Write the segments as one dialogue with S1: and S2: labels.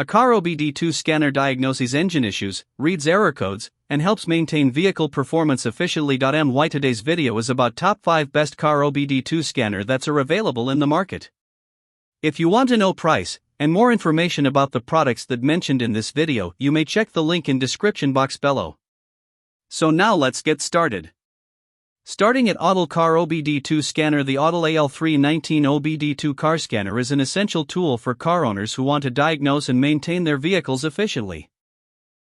S1: A Car OBD2 scanner diagnoses engine issues, reads error codes, and helps maintain vehicle performance efficiently. Today's video is about top 5 best Car OBD2 scanner that are available in the market. If you want to know price and more information about the products that mentioned in this video, you may check the link in description box below. So now let's get started. Starting at Autel Car OBD2 Scanner. The Autel AL319 OBD2 car scanner is an essential tool for car owners who want to diagnose and maintain their vehicles efficiently.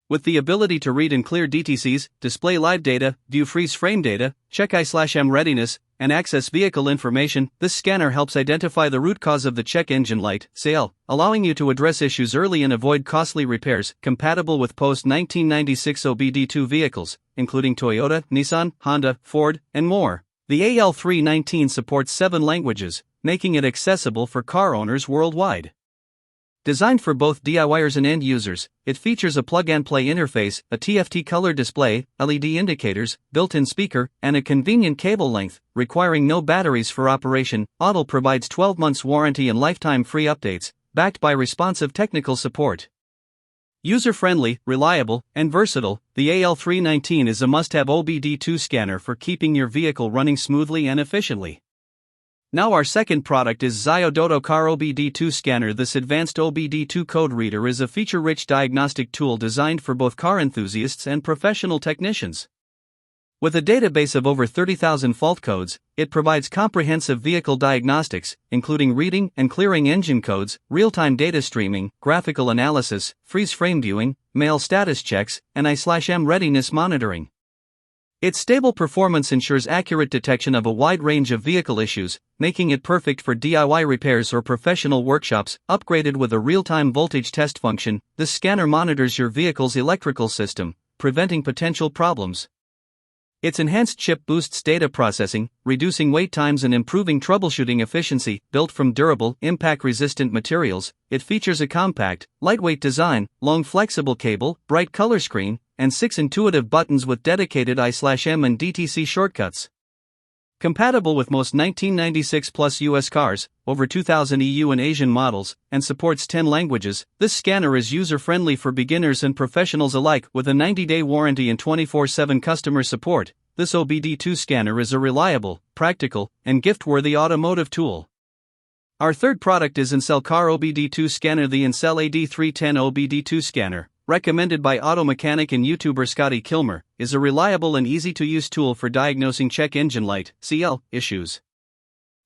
S1: With the ability to read and clear DTCs, display live data, view freeze frame data, check I/M readiness, and access vehicle information, this scanner helps identify the root cause of the check engine light (CL), allowing you to address issues early and avoid costly repairs. Compatible with post-1996 OBD2 vehicles, including Toyota, Nissan, Honda, Ford, and more. The AL319 supports 7 languages, making it accessible for car owners worldwide. Designed for both DIYers and end users, it features a plug-and-play interface, a TFT color display, LED indicators, built-in speaker, and a convenient cable length, requiring no batteries for operation. Autel provides 12 months warranty and lifetime free updates, backed by responsive technical support. User-friendly, reliable, and versatile, the AL319 is a must-have OBD2 scanner for keeping your vehicle running smoothly and efficiently. Now our second product is Xiaodoto Car OBD2 Scanner. This advanced OBD2 code reader is a feature-rich diagnostic tool designed for both car enthusiasts and professional technicians. With a database of over 30,000 fault codes, it provides comprehensive vehicle diagnostics, including reading and clearing engine codes, real-time data streaming, graphical analysis, freeze frame viewing, mail status checks, and I/M readiness monitoring. Its stable performance ensures accurate detection of a wide range of vehicle issues, making it perfect for DIY repairs or professional workshops. Upgraded with a real-time voltage test function, this scanner monitors your vehicle's electrical system, preventing potential problems. Its enhanced chip boosts data processing, reducing wait times and improving troubleshooting efficiency. Built from durable, impact-resistant materials, it features a compact, lightweight design, long flexible cable, bright color screen, and 6 intuitive buttons with dedicated I/M and DTC shortcuts. Compatible with most 1996 plus US cars, over 2,000 EU and Asian models, and supports 10 languages, this scanner is user-friendly for beginners and professionals alike. With a 90-day warranty and 24/7 customer support, this OBD2 scanner is a reliable, practical, and gift-worthy automotive tool. Our third product is Incel Car OBD2 Scanner. The Incel AD310 OBD2 Scanner, recommended by auto mechanic and YouTuber Scotty Kilmer, is a reliable and easy-to-use tool for diagnosing check engine light (CL) issues.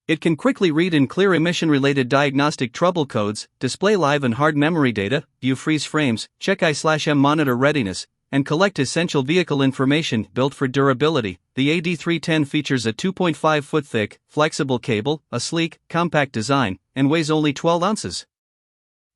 S1: It can quickly read and clear emission-related diagnostic trouble codes, display live and hard memory data, view freeze frames, check I/M monitor readiness, and collect essential vehicle information. Built for durability, the AD310 features a 2.5-foot thick, flexible cable, a sleek, compact design, and weighs only 12 ounces.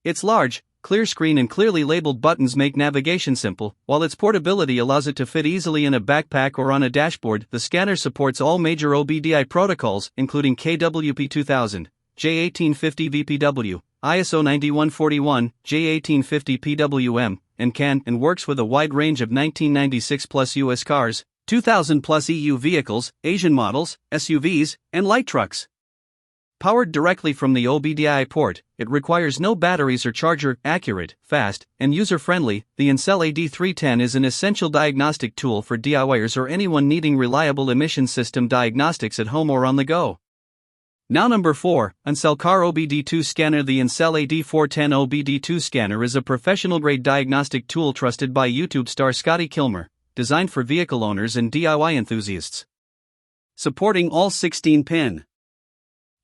S1: Its large, clear screen and clearly labeled buttons make navigation simple, while its portability allows it to fit easily in a backpack or on a dashboard. The scanner supports all major OBDI protocols, including KWP 2000, J1850 VPW, ISO 9141, J1850 PWM, and CAN, and works with a wide range of 1996 plus US cars, 2000 plus EU vehicles, Asian models, SUVs, and light trucks. Powered directly from the OBDI port, it requires no batteries or charger. Accurate, fast, and user-friendly, the Incel AD310 is an essential diagnostic tool for DIYers or anyone needing reliable emission system diagnostics at home or on the go. Now number 4, Incel Car OBD2 Scanner. The Incel AD410 OBD2 Scanner is a professional-grade diagnostic tool trusted by YouTube star Scotty Kilmer, designed for vehicle owners and DIY enthusiasts. Supporting all 16-pin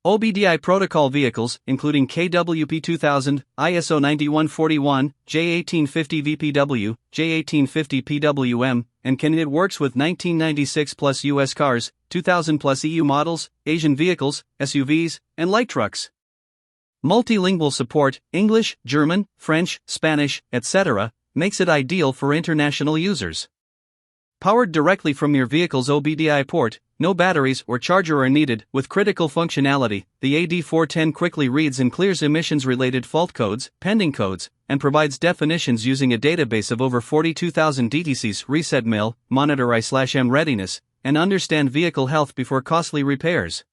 S1: OBDI protocol vehicles, including KWP 2000, ISO 9141, J1850 VPW, J1850 PWM, and CAN. It works with 1996 plus US cars, 2000 plus EU models, Asian vehicles, SUVs, and light trucks. Multilingual support, English, German, French, Spanish, etc., makes it ideal for international users. Powered directly from your vehicle's OBDI port, no batteries or charger are needed. With critical functionality, the AD410 quickly reads and clears emissions-related fault codes, pending codes, and provides definitions using a database of over 42,000 DTCs. Reset mail, monitor I/M readiness, and understand vehicle health before costly repairs.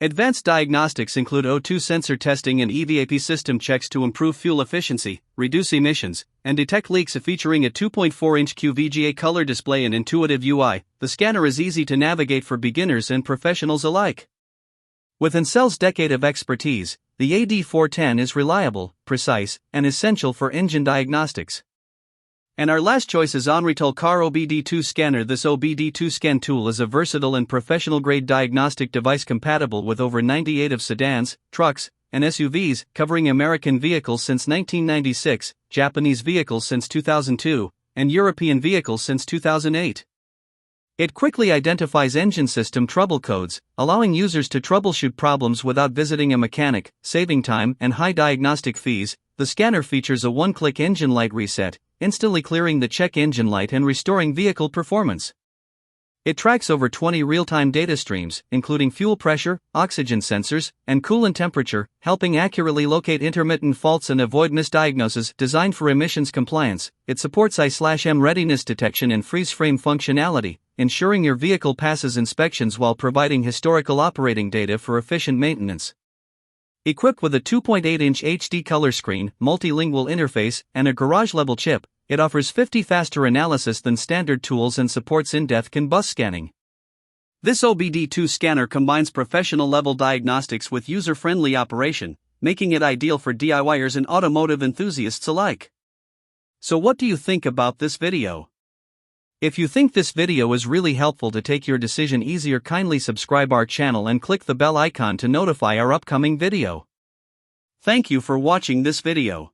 S1: Advanced diagnostics include O2 sensor testing and EVAP system checks to improve fuel efficiency, reduce emissions, and detect leaks. Featuring a 2.4-inch QVGA color display and intuitive UI, the scanner is easy to navigate for beginners and professionals alike. With Incel's decade of expertise, the AD410 is reliable, precise, and essential for engine diagnostics. And our last choice is OnRetail Car OBD2 Scanner. This OBD2 scan tool is a versatile and professional-grade diagnostic device compatible with over 98 of sedans, trucks, and SUVs, covering American vehicles since 1996, Japanese vehicles since 2002, and European vehicles since 2008. It quickly identifies engine system trouble codes, allowing users to troubleshoot problems without visiting a mechanic, saving time and high diagnostic fees. The scanner features a one-click engine light reset, instantly clearing the check engine light and restoring vehicle performance. It tracks over 20 real-time data streams, including fuel pressure, oxygen sensors, and coolant temperature, helping accurately locate intermittent faults and avoid misdiagnoses. Designed for emissions compliance, it supports I/M readiness detection and freeze frame functionality, ensuring your vehicle passes inspections while providing historical operating data for efficient maintenance. Equipped with a 2.8-inch HD color screen, multilingual interface, and a garage-level chip, it offers 50 faster analysis than standard tools and supports in-depth CAN bus scanning. This OBD2 scanner combines professional-level diagnostics with user-friendly operation, making it ideal for DIYers and automotive enthusiasts alike. So what do you think about this video? If you think this video is really helpful to take your decision easier, kindly subscribe our channel and click the bell icon to notify our upcoming video. Thank you for watching this video.